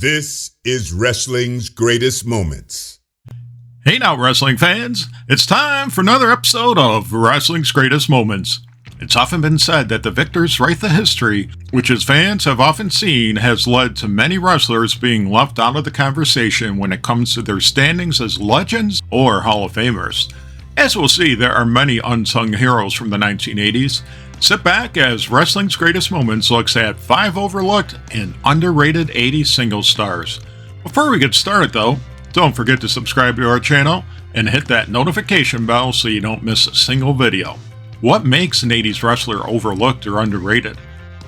This is wrestling's greatest moments. Hey now, wrestling fans. It's time for another episode of Wrestling's Greatest Moments. It's often been said that the victors write the history, which as fans have often seen has led to many wrestlers being left out of the conversation when it comes to their standings as legends or Hall of Famers. As we'll see, there are many unsung heroes from the 1980s. Sit back as Wrestling's Greatest Moments looks at 5 overlooked and underrated 80s singles stars. Before we get started though, don't forget to subscribe to our channel and hit that notification bell so you don't miss a single video. What makes an 80s wrestler overlooked or underrated?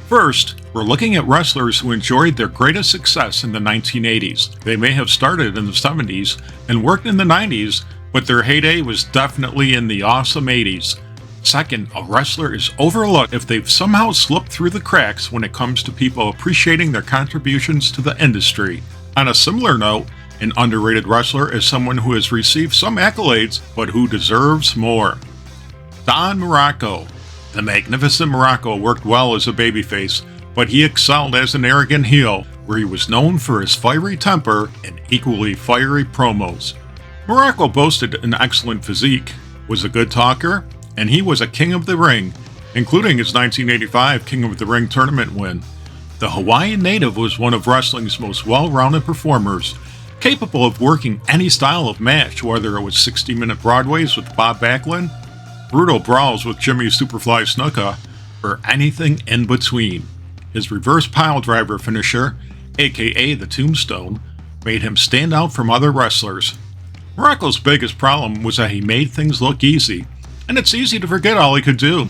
First, we're looking at wrestlers who enjoyed their greatest success in the 1980s. They may have started in the 70s and worked in the 90s, but their heyday was definitely in the awesome 80s. Second, a wrestler is overlooked if they've somehow slipped through the cracks when it comes to people appreciating their contributions to the industry. On a similar note, an underrated wrestler is someone who has received some accolades, but who deserves more. Don Morocco. The magnificent Morocco worked well as a babyface, but he excelled as an arrogant heel, where he was known for his fiery temper and equally fiery promos. Morocco boasted an excellent physique, was a good talker, and he was a king of the ring, including his 1985 King of the Ring tournament win. The Hawaiian native was one of wrestling's most well-rounded performers, capable of working any style of match, whether it was 60-minute Broadways with Bob Backlund, brutal brawls with Jimmy Superfly Snuka, or anything in between. His reverse pile driver finisher, aka the Tombstone, made him stand out from other wrestlers. Morocco's biggest problem was that he made things look easy, and it's easy to forget all he could do.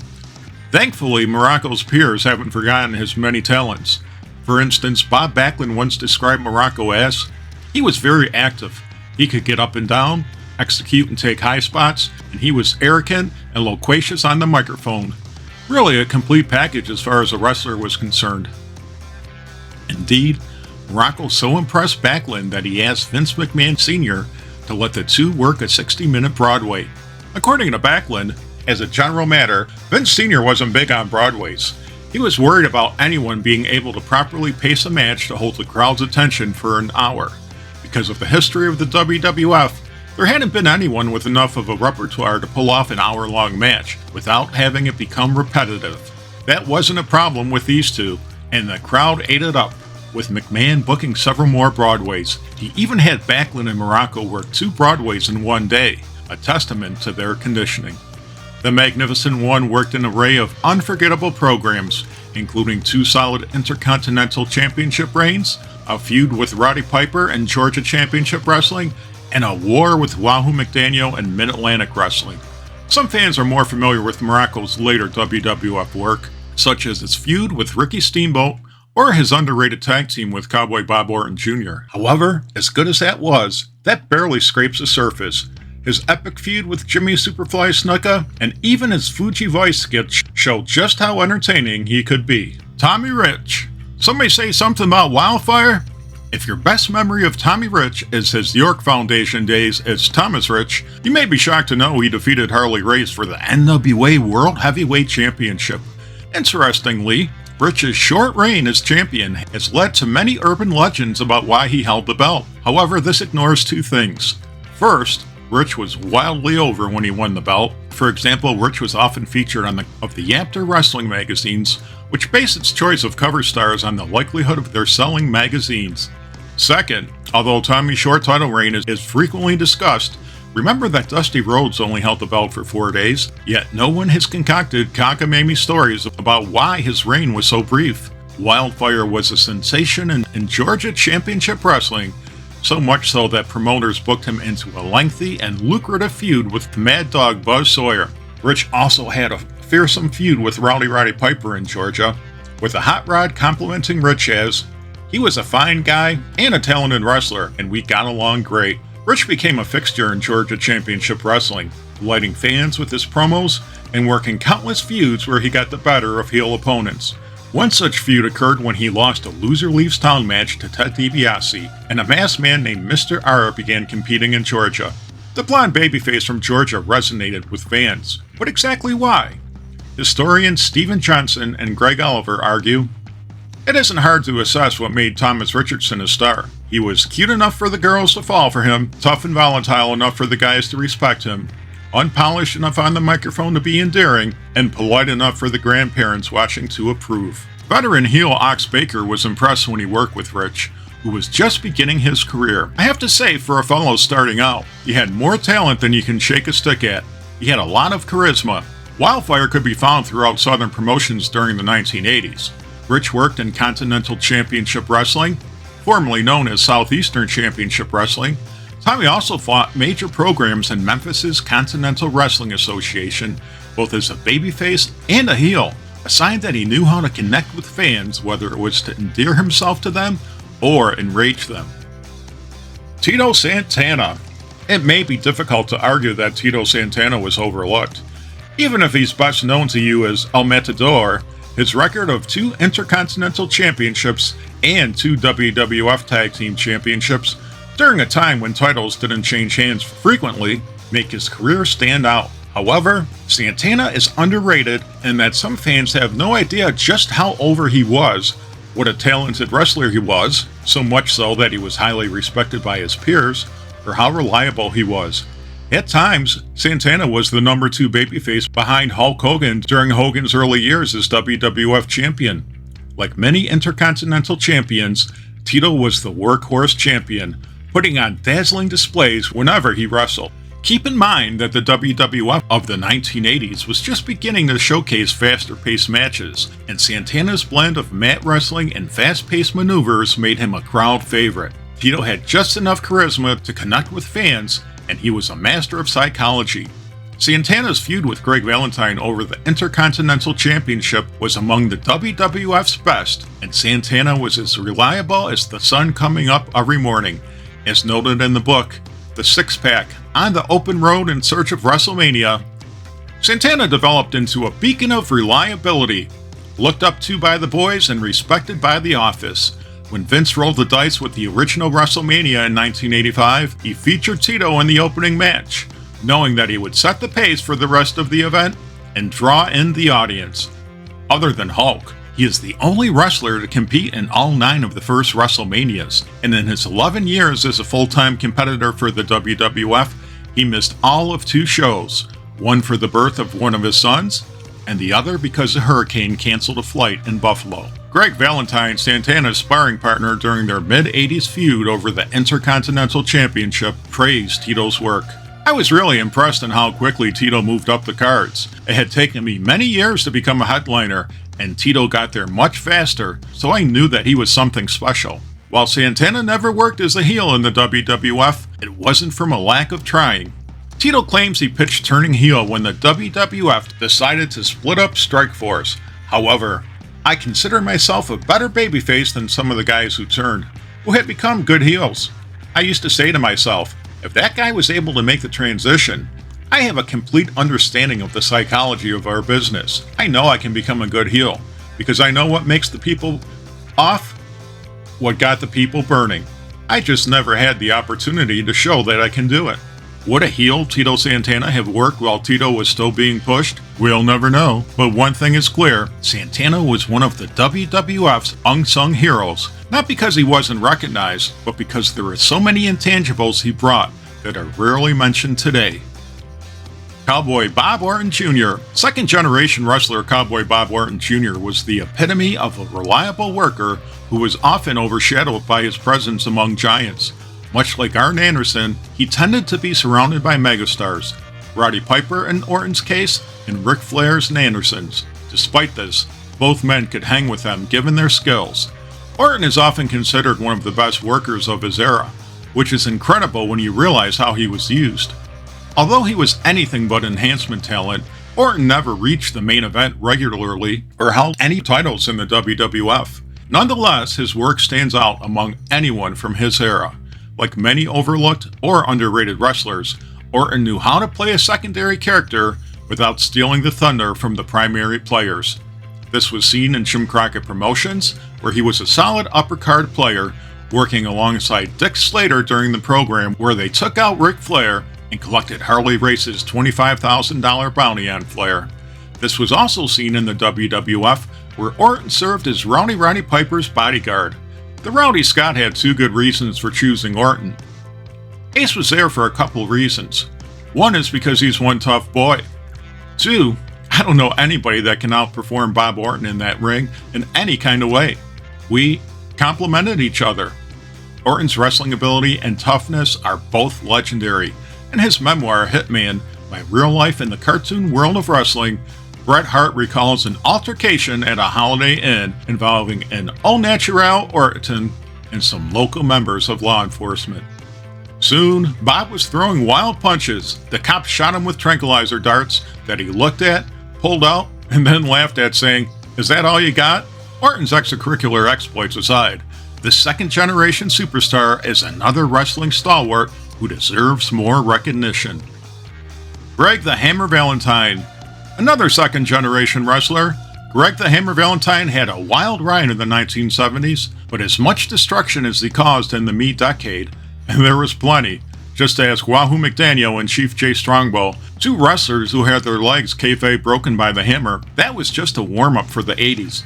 Thankfully, Morocco's peers haven't forgotten his many talents. For instance, Bob Backlund once described Morocco as, he was very active. He could get up and down, execute and take high spots, and he was arrogant and loquacious on the microphone. Really a complete package as far as a wrestler was concerned. Indeed, Morocco so impressed Backlund that he asked Vince McMahon Sr. to let the two work a 60-minute Broadway. According to Backlund, as a general matter, Vince Sr. wasn't big on Broadways. He was worried about anyone being able to properly pace a match to hold the crowd's attention for an hour. Because of the history of the WWF, there hadn't been anyone with enough of a repertoire to pull off an hour-long match without having it become repetitive. That wasn't a problem with these two, and the crowd ate it up, with McMahon booking several more Broadways. He even had Backlund and Morocco work 2 Broadways in one day, a testament to their conditioning. The Magnificent One worked an array of unforgettable programs, including 2 solid Intercontinental Championship reigns, a feud with Roddy Piper and Georgia Championship Wrestling, and a war with Wahoo McDaniel and Mid-Atlantic Wrestling. Some fans are more familiar with Morocco's later WWF work, such as his feud with Ricky Steamboat or his underrated tag team with Cowboy Bob Orton Jr. However, as good as that was, that barely scrapes the surface. His epic feud with Jimmy Superfly Snuka, and even his Fuji voice sketch showed just how entertaining he could be. Tommy Rich. Somebody say something about Wildfire? If your best memory of Tommy Rich is his York Foundation days as Thomas Rich, you may be shocked to know he defeated Harley Race for the NWA World Heavyweight Championship. Interestingly, Rich's short reign as champion has led to many urban legends about why he held the belt. However, this ignores 2 things. First, Rich was wildly over when he won the belt. For example, Rich was often featured on the Yapter wrestling magazines, which based its choice of cover stars on the likelihood of their selling magazines. Second, although Tommy's short title reign is frequently discussed, remember that Dusty Rhodes only held the belt for 4 days, yet no one has concocted cockamamie stories about why his reign was so brief. Wildfire was a sensation in Georgia Championship Wrestling, so much so that promoters booked him into a lengthy and lucrative feud with Mad Dog Buzz Sawyer. Rich also had a fearsome feud with Roddy Piper in Georgia, with a hot rod complimenting Rich as, he was a fine guy and a talented wrestler, and we got along great. Rich became a fixture in Georgia Championship Wrestling, delighting fans with his promos and working countless feuds where he got the better of heel opponents. One such feud occurred when he lost a Loser Leaves Town match to Ted DiBiase, and a masked man named Mr. Ara began competing in Georgia. The blonde babyface from Georgia resonated with fans, but exactly why? Historians Stephen Johnson and Greg Oliver argue, It isn't hard to assess what made Thomas Richardson a star. He was cute enough for the girls to fall for him, tough and volatile enough for the guys to respect him, unpolished enough on the microphone to be endearing, and polite enough for the grandparents watching to approve. Veteran heel Ox Baker was impressed when he worked with Rich, who was just beginning his career. I have to say, for a fellow starting out, he had more talent than you can shake a stick at. He had a lot of charisma. Wildfire could be found throughout Southern promotions during the 1980s. Rich worked in Continental Championship Wrestling, formerly known as Southeastern Championship Wrestling. Tommy also fought major programs in Memphis's Continental Wrestling Association, both as a babyface and a heel, a sign that he knew how to connect with fans, whether it was to endear himself to them or enrage them. Tito Santana. It may be difficult to argue that Tito Santana was overlooked. Even if he's best known to you as El Matador, his record of 2 Intercontinental Championships and 2 WWF Tag Team Championships during a time when titles didn't change hands frequently make his career stand out. However, Santana is underrated in that some fans have no idea just how over he was, what a talented wrestler he was, so much so that he was highly respected by his peers, or how reliable he was. At times, Santana was the number 2 babyface behind Hulk Hogan during Hogan's early years as WWF champion. Like many Intercontinental champions, Tito was the workhorse champion, putting on dazzling displays whenever he wrestled. Keep in mind that the WWF of the 1980s was just beginning to showcase faster-paced matches, and Santana's blend of mat wrestling and fast-paced maneuvers made him a crowd favorite. Tito had just enough charisma to connect with fans, and he was a master of psychology. Santana's feud with Greg Valentine over the Intercontinental Championship was among the WWF's best, and Santana was as reliable as the sun coming up every morning. As noted in the book, The Six-Pack, On the Open Road in Search of Wrestlemania, Santana developed into a beacon of reliability, looked up to by the boys and respected by the office. When Vince rolled the dice with the original WrestleMania in 1985, he featured Tito in the opening match, knowing that he would set the pace for the rest of the event and draw in the audience. Other than Hulk, he is the only wrestler to compete in all 9 of the first WrestleManias, and in his 11 years as a full-time competitor for the WWF, he missed all of 2 shows, one for the birth of one of his sons, and the other because a hurricane canceled a flight in Buffalo. Greg Valentine, Santana's sparring partner during their mid-80s feud over the Intercontinental Championship, praised Tito's work. I was really impressed in how quickly Tito moved up the cards. It had taken me many years to become a headliner, and Tito got there much faster, so I knew that he was something special. While Santana never worked as a heel in the WWF, it wasn't from a lack of trying. Tito claims he pitched turning heel when the WWF decided to split up Strikeforce. However, I consider myself a better babyface than some of the guys who turned, who had become good heels. I used to say to myself, if that guy was able to make the transition, I have a complete understanding of the psychology of our business. I know I can become a good heel, because I know what makes the people off, what got the people burning. I just never had the opportunity to show that I can do it. Would a heel Tito Santana have worked while Tito was still being pushed? We'll never know, but one thing is clear, Santana was one of the WWF's unsung heroes, not because he wasn't recognized, but because there are so many intangibles he brought that are rarely mentioned today. Cowboy Bob Orton Jr. Second-generation wrestler Cowboy Bob Orton Jr. was the epitome of a reliable worker who was often overshadowed by his presence among giants. Much like Arn Anderson, he tended to be surrounded by megastars, Roddy Piper in Orton's case, and Ric Flair's and Anderson's. Despite this, both men could hang with them given their skills. Orton is often considered one of the best workers of his era, which is incredible when you realize how he was used. Although he was anything but enhancement talent, Orton never reached the main event regularly or held any titles in the WWF. Nonetheless, his work stands out among anyone from his era. Like many overlooked or underrated wrestlers, Orton knew how to play a secondary character without stealing the thunder from the primary players. This was seen in Jim Crockett Promotions, where he was a solid upper card player, working alongside Dick Slater during the program where they took out Ric Flair and collected Harley Race's $25,000 bounty on Flair. This was also seen in the WWF, where Orton served as Rowdy Roddy Piper's bodyguard. The Rowdy Scott had two good reasons for choosing Orton. Ace was there for a couple reasons. One is because he's one tough boy. Two, I don't know anybody that can outperform Bob Orton in that ring in any kind of way. We complemented each other. Orton's wrestling ability and toughness are both legendary. In his memoir, Hitman, My Real Life in the Cartoon World of Wrestling, Bret Hart recalls an altercation at a Holiday Inn involving an au naturel Orton and some local members of law enforcement. Soon, Bob was throwing wild punches. The cops shot him with tranquilizer darts that he looked at, pulled out, and then laughed at, saying, "Is that all you got?" Orton's extracurricular exploits aside, the second-generation superstar is another wrestling stalwart who deserves more recognition. Greg the Hammer Valentine. Another second-generation wrestler, Greg the Hammer Valentine had a wild ride in the 1970s, but as much destruction as he caused in the Me decade, and there was plenty. Just ask Wahoo McDaniel and Chief Jay Strongbow, two wrestlers who had their legs kayfabe broken by the hammer. That was just a warm-up for the 80s.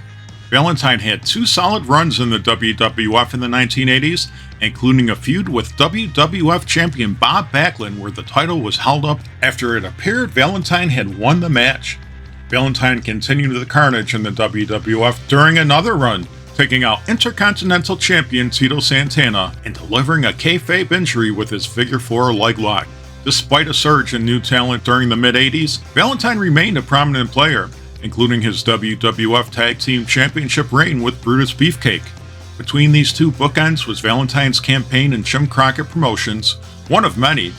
Valentine had two solid runs in the WWF in the 1980s, including a feud with WWF champion Bob Backlund where the title was held up after it appeared Valentine had won the match. Valentine continued the carnage in the WWF during another run, taking out Intercontinental Champion Tito Santana and delivering a kayfabe injury with his Figure 4 leg lock. Despite a surge in new talent during the mid-80s, Valentine remained a prominent player, including his WWF Tag Team Championship reign with Brutus Beefcake. Between these two bookends was Valentine's campaign in Jim Crockett Promotions, one of many,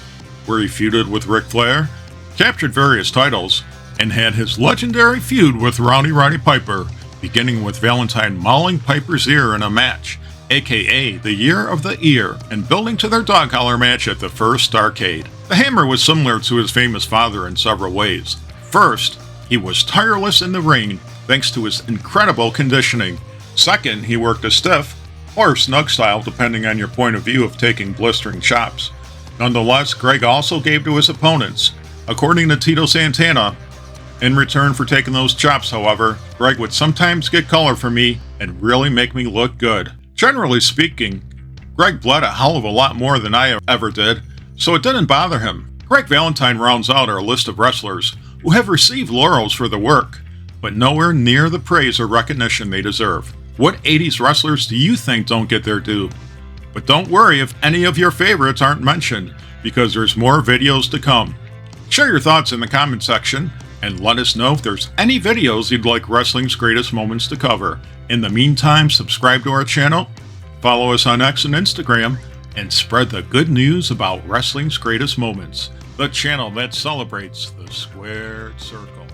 where he feuded with Ric Flair, captured various titles, and had his legendary feud with Rowdy Roddy Piper, beginning with Valentine mauling Piper's ear in a match, aka the Year of the Ear, and building to their dog collar match at the first Starrcade. The Hammer was similar to his famous father in several ways. First, he was tireless in the ring thanks to his incredible conditioning. Second, he worked a stiff, or snug style depending on your point of view of taking blistering chops. Nonetheless, Greg also gave to his opponents. According to Tito Santana, in return for taking those chops, however, Greg would sometimes get color for me and really make me look good. Generally speaking, Greg bled a hell of a lot more than I ever did, so it didn't bother him. Greg Valentine rounds out our list of wrestlers who have received laurels for their work, but nowhere near the praise or recognition they deserve. What 80s wrestlers do you think don't get their due? But don't worry if any of your favorites aren't mentioned, because there's more videos to come. Share your thoughts in the comment section, and let us know if there's any videos you'd like Wrestling's Greatest Moments to cover. In the meantime, subscribe to our channel, follow us on X and Instagram, and spread the good news about Wrestling's Greatest Moments, the channel that celebrates the squared circle.